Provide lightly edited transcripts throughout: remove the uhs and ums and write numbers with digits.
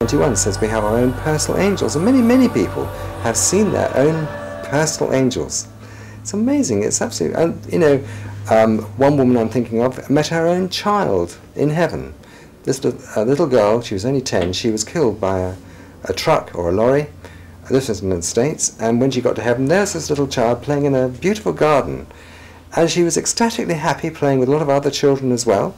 21 says we have our own personal angels, and many people have seen their own personal angels. It's amazing. It's absolutely, and you know, one woman I'm thinking of met her own child in heaven. This little girl, she was only 10, she was killed by a truck or a lorry. This was in the States, and when she got to heaven, there's this little child playing in a beautiful garden, and she was ecstatically happy playing with a lot of other children as well.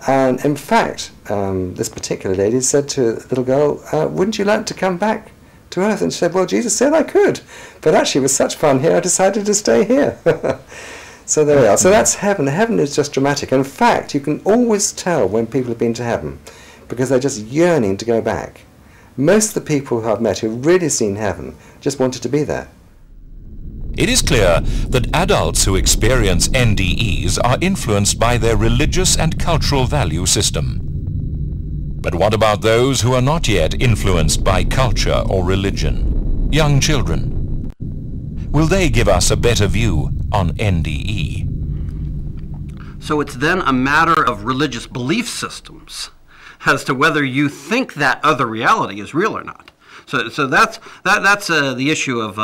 And in fact, this particular lady said to the little girl, wouldn't you like to come back to Earth? And she said, well, Jesus said I could, but actually it was such fun here, I decided to stay here. So there we are. So that's heaven. Heaven is just dramatic. In fact, you can always tell when people have been to heaven, because they're just yearning to go back. Most of the people who I've met who've really seen heaven just wanted to be there. It is clear that adults who experience NDEs are influenced by their religious and cultural value system. But what about those who are not yet influenced by culture or religion? Young children. Will they give us a better view on NDE? So it's then a matter of religious belief systems as to whether you think that other reality is real or not. So that's the issue of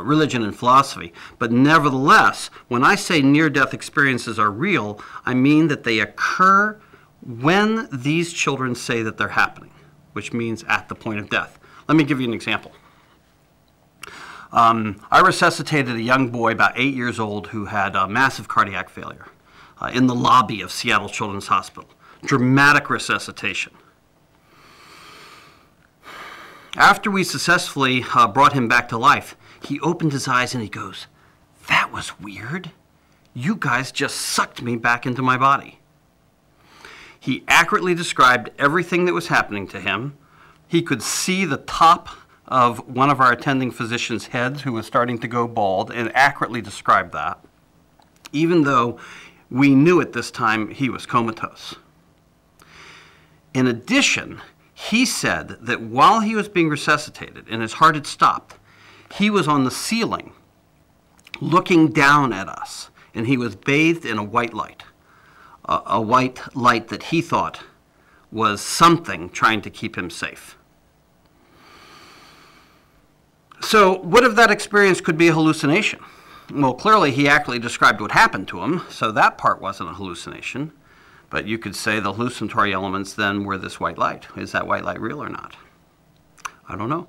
religion and philosophy. But nevertheless, when I say near-death experiences are real, I mean that they occur when these children say that they're happening, which means at the point of death. Let me give you an example. I resuscitated a young boy about 8 years old who had massive cardiac failure in the lobby of Seattle Children's Hospital. Dramatic resuscitation. After we successfully brought him back to life, he opened his eyes and he goes, "That was weird. You guys just sucked me back into my body." He accurately described everything that was happening to him. He could see the top of one of our attending physician's heads who was starting to go bald, and accurately described that, even though we knew at this time he was comatose. In addition, he said that while he was being resuscitated and his heart had stopped, he was on the ceiling looking down at us, and he was bathed in a white light. A white light that he thought was something trying to keep him safe. So what if that experience could be a hallucination? Well, clearly he accurately described what happened to him, so that part wasn't a hallucination. But you could say the hallucinatory elements then were this white light. Is that white light real or not? I don't know.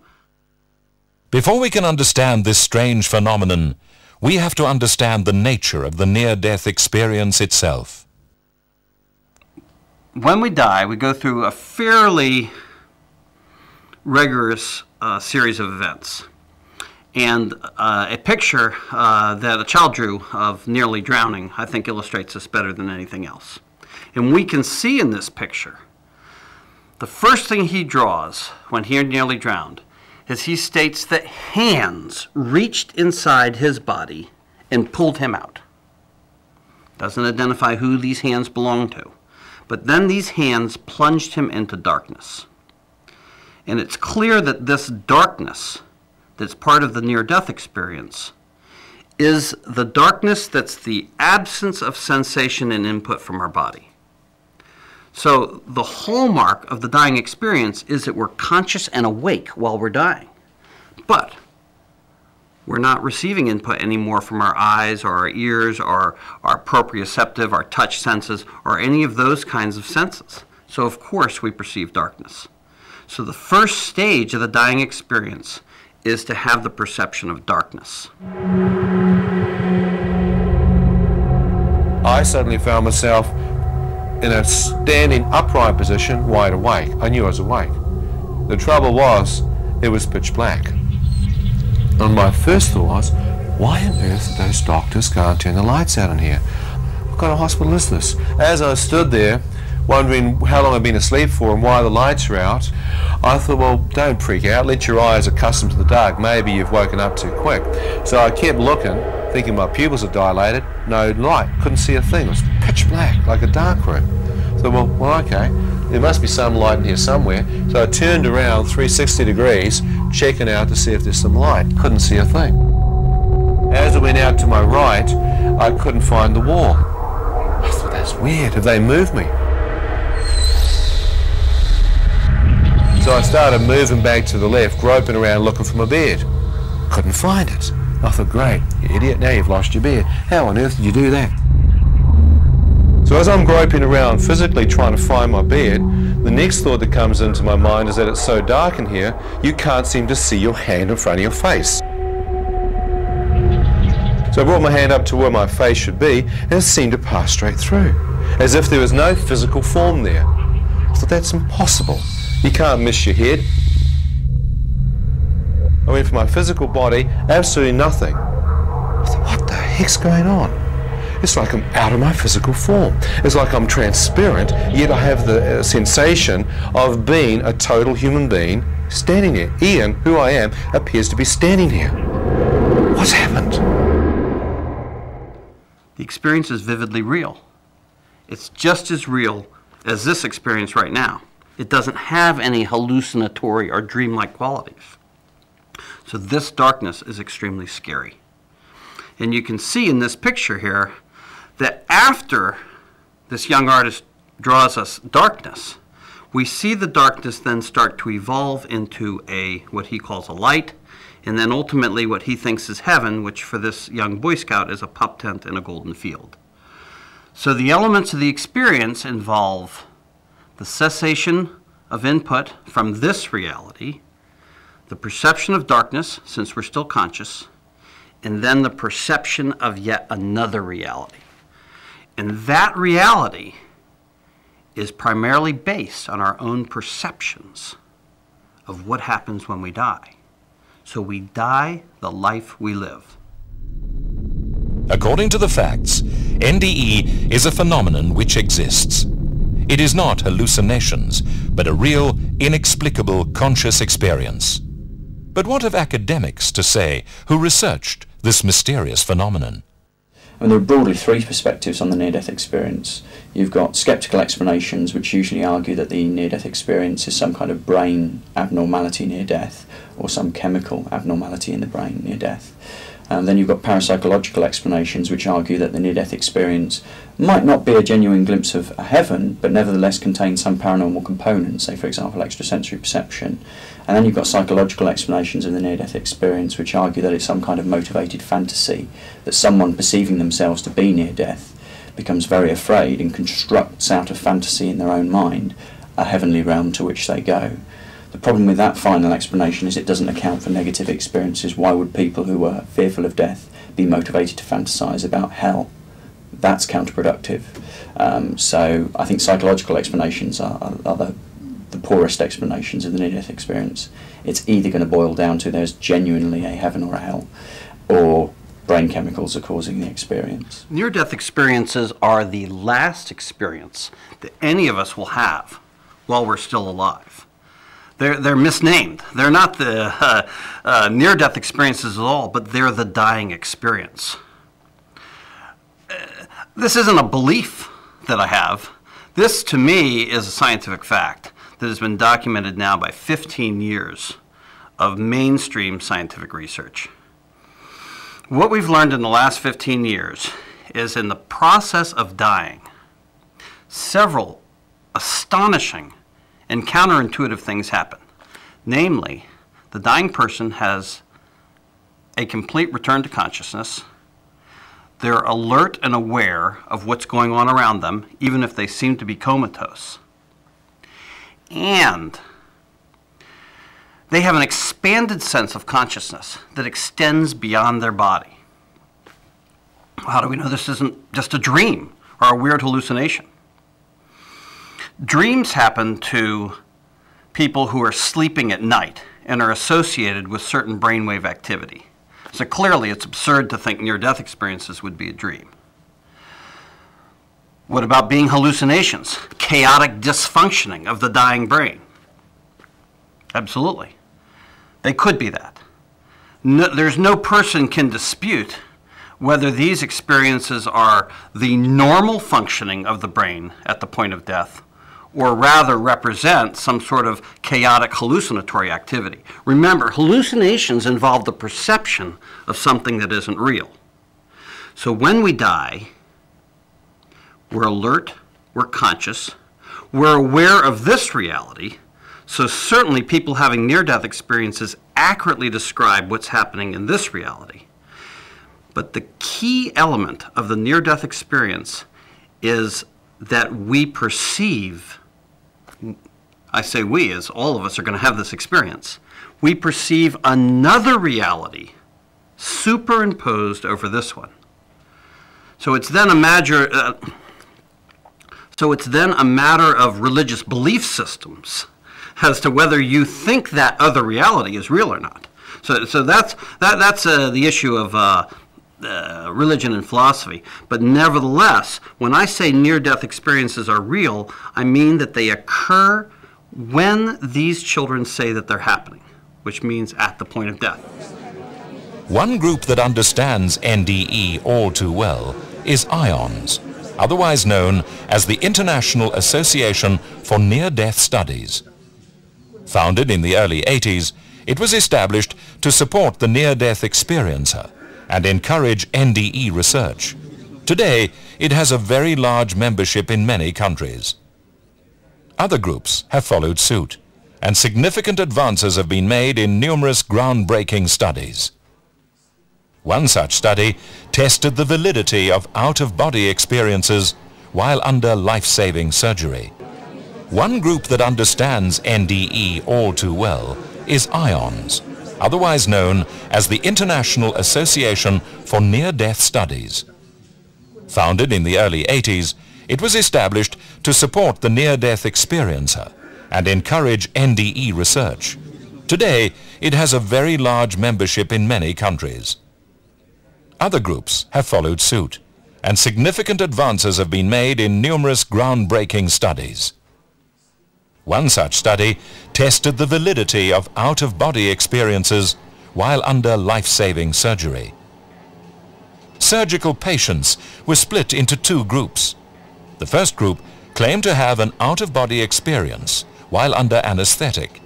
Before we can understand this strange phenomenon, we have to understand the nature of the near-death experience itself. When we die, we go through a fairly rigorous series of events. And a picture that a child drew of nearly drowning, I think, illustrates this better than anything else. And we can see in this picture, the first thing he draws when he nearly drowned is he states that hands reached inside his body and pulled him out. Doesn't identify who these hands belong to. But then these hands plunged him into darkness. And it's clear that this darkness that's part of the near-death experience is the darkness that's the absence of sensation and input from our body. So the hallmark of the dying experience is that we're conscious and awake while we're dying. But we're not receiving input anymore from our eyes or our ears or our proprioceptive, our touch senses, or any of those kinds of senses. So of course we perceive darkness. So the first stage of the dying experience is to have the perception of darkness. I suddenly found myself in a standing upright position, wide awake. I knew I was awake. The trouble was, it was pitch black. And my first thought was, why on earth did those doctors go and turn the lights out in here? What kind of hospital is this? As I stood there, wondering how long I'd been asleep for and why the lights were out, I thought, well, don't freak out, let your eyes accustomed to the dark, maybe you've woken up too quick. So I kept looking, thinking my pupils had dilated, no light, couldn't see a thing, it was pitch black, like a dark room. So well okay, there must be some light in here somewhere. So I turned around 360 degrees, checking out to see if there's some light, couldn't see a thing. As I went out to my right, I couldn't find the wall. I thought, that's weird, have they moved me? So I started moving back to the left, groping around looking for my beard. Couldn't find it. I thought, great, you idiot, now you've lost your beard. How on earth did you do that? So as I'm groping around physically trying to find my beard, the next thought that comes into my mind is that it's so dark in here, you can't seem to see your hand in front of your face. So I brought my hand up to where my face should be, and it seemed to pass straight through, as if there was no physical form there. I thought, that's impossible. You can't miss your head. I went for my physical body, absolutely nothing. I thought, what the heck's going on? It's like I'm out of my physical form. It's like I'm transparent, yet I have the sensation of being a total human being standing there. Ian, who I am, appears to be standing here. What's happened? The experience is vividly real. It's just as real as this experience right now. It doesn't have any hallucinatory or dreamlike qualities. So this darkness is extremely scary. And you can see in this picture here that after this young artist draws us darkness, we see the darkness then start to evolve into what he calls a light, and then ultimately what he thinks is heaven, which for this young Boy Scout is a pup tent in a golden field. So the elements of the experience involve the cessation of input from this reality, the perception of darkness, since we're still conscious, and then the perception of yet another reality. And that reality is primarily based on our own perceptions of what happens when we die. So we die the life we live. According to the facts, NDE is a phenomenon which exists. It is not hallucinations, but a real, inexplicable conscious experience. But what have academics to say who researched this mysterious phenomenon? And there are broadly three perspectives on the near-death experience. You've got sceptical explanations, which usually argue that the near-death experience is some kind of brain abnormality near death, or some chemical abnormality in the brain near death. And then you've got parapsychological explanations, which argue that the near-death experience might not be a genuine glimpse of a heaven, but nevertheless contains some paranormal components, say for example extrasensory perception. And then you've got psychological explanations of the near-death experience, which argue that it's some kind of motivated fantasy, that someone perceiving themselves to be near death becomes very afraid and constructs out of fantasy in their own mind a heavenly realm to which they go. The problem with that final explanation is it doesn't account for negative experiences. Why would people who are fearful of death be motivated to fantasize about hell? That's counterproductive. So I think psychological explanations are the poorest explanations of the near-death experience. It's either going to boil down to there's genuinely a heaven or a hell, or brain chemicals are causing the experience. Near-death experiences are the last experience that any of us will have while we're still alive. They're misnamed. They're not the near-death experiences at all, but they're the dying experience. This isn't a belief that I have. This, to me, is a scientific fact that has been documented now by 15 years of mainstream scientific research. What we've learned in the last 15 years is in the process of dying, several astonishing and counterintuitive things happen. Namely, the dying person has a complete return to consciousness. They're alert and aware of what's going on around them, even if they seem to be comatose. And they have an expanded sense of consciousness that extends beyond their body. How do we know this isn't just a dream or a weird hallucination? Dreams happen to people who are sleeping at night and are associated with certain brainwave activity. So clearly it's absurd to think near-death experiences would be a dream. What about being hallucinations? Chaotic dysfunctioning of the dying brain. Absolutely. They could be that. There's no person can dispute whether these experiences are the normal functioning of the brain at the point of death, or rather represent some sort of chaotic hallucinatory activity. Remember, hallucinations involve the perception of something that isn't real. So when we die, we're alert, we're conscious, we're aware of this reality, So certainly people having near-death experiences accurately describe what's happening in this reality. But the key element of the near-death experience is that we perceive, I say we, as all of us are going to have this experience, we perceive another reality superimposed over this one. So it's then a matter of religious belief systems as to whether you think that other reality is real or not. So that's the issue of religion and philosophy. But nevertheless, when I say near-death experiences are real, I mean that they occur when these children say that they're happening, which means at the point of death. One group that understands NDE all too well is IONS, otherwise known as the International Association for Near-Death Studies. Founded in the early 80s, it was established to support the near-death experiencer and encourage NDE research. Today, it has a very large membership in many countries. Other groups have followed suit, and significant advances have been made in numerous groundbreaking studies. One such study tested the validity of out-of-body experiences while under life-saving surgery. One group that understands NDE all too well is IONS, otherwise known as the International Association for Near-Death Studies. Founded in the early 80s, it was established to support the near-death experiencer and encourage NDE research. Today, it has a very large membership in many countries. Other groups have followed suit, and significant advances have been made in numerous groundbreaking studies. One such study tested the validity of out-of-body experiences while under life-saving surgery. Surgical patients were split into two groups. The first group claimed to have an out-of-body experience while under anesthetic.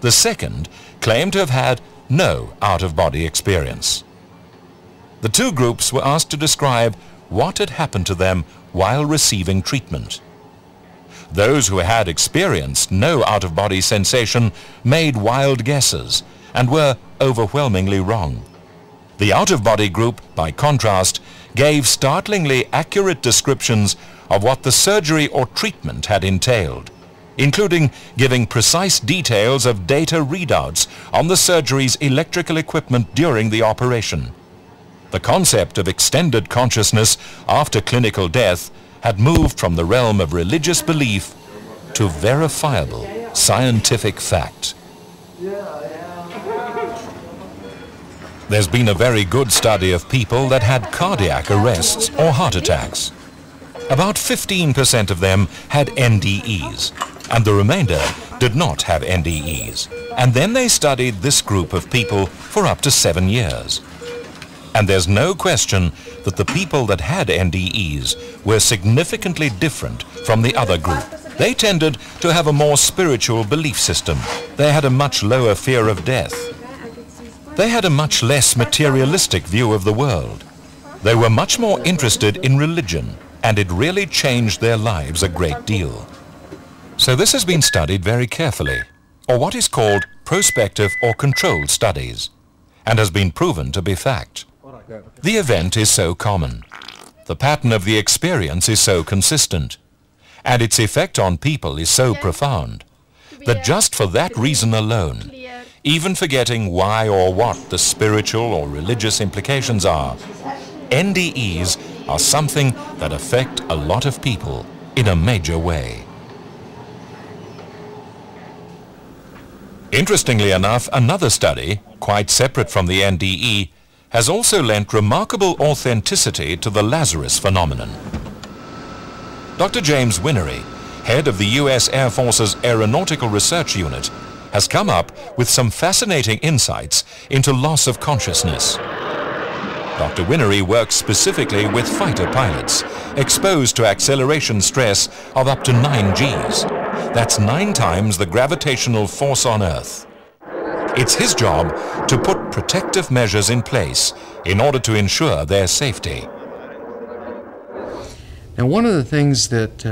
The second claimed to have had no out-of-body experience. The two groups were asked to describe what had happened to them while receiving treatment. Those who had experienced no out-of-body sensation made wild guesses and were overwhelmingly wrong. The out-of-body group, by contrast, gave startlingly accurate descriptions of what the surgery or treatment had entailed, including giving precise details of data readouts on the surgery's electrical equipment during the operation. The concept of extended consciousness after clinical death had moved from the realm of religious belief to verifiable scientific fact. There's been a very good study of people that had cardiac arrests or heart attacks. About 15% of them had NDEs, and the remainder did not have NDEs. And then they studied this group of people for up to 7 years. And there's no question that the people that had NDEs were significantly different from the other group. They tended to have a more spiritual belief system. They had a much lower fear of death. They had a much less materialistic view of the world. They were much more interested in religion, and it really changed their lives a great deal. So this has been studied very carefully, or what is called prospective or controlled studies, and has been proven to be fact. The event is so common, the pattern of the experience is so consistent, and its effect on people is so profound, that just for that reason alone, even forgetting why or what the spiritual or religious implications are, NDEs are something that affect a lot of people in a major way. Interestingly enough, another study, quite separate from the NDE, has also lent remarkable authenticity to the Lazarus phenomenon. Dr. James Winery, head of the U.S. Air Force's Aeronautical Research Unit, has come up with some fascinating insights into loss of consciousness. Dr. Winery works specifically with fighter pilots, exposed to acceleration stress of up to 9 Gs. That's 9 times the gravitational force on Earth. It's his job to put protective measures in place in order to ensure their safety. Now, one of the things that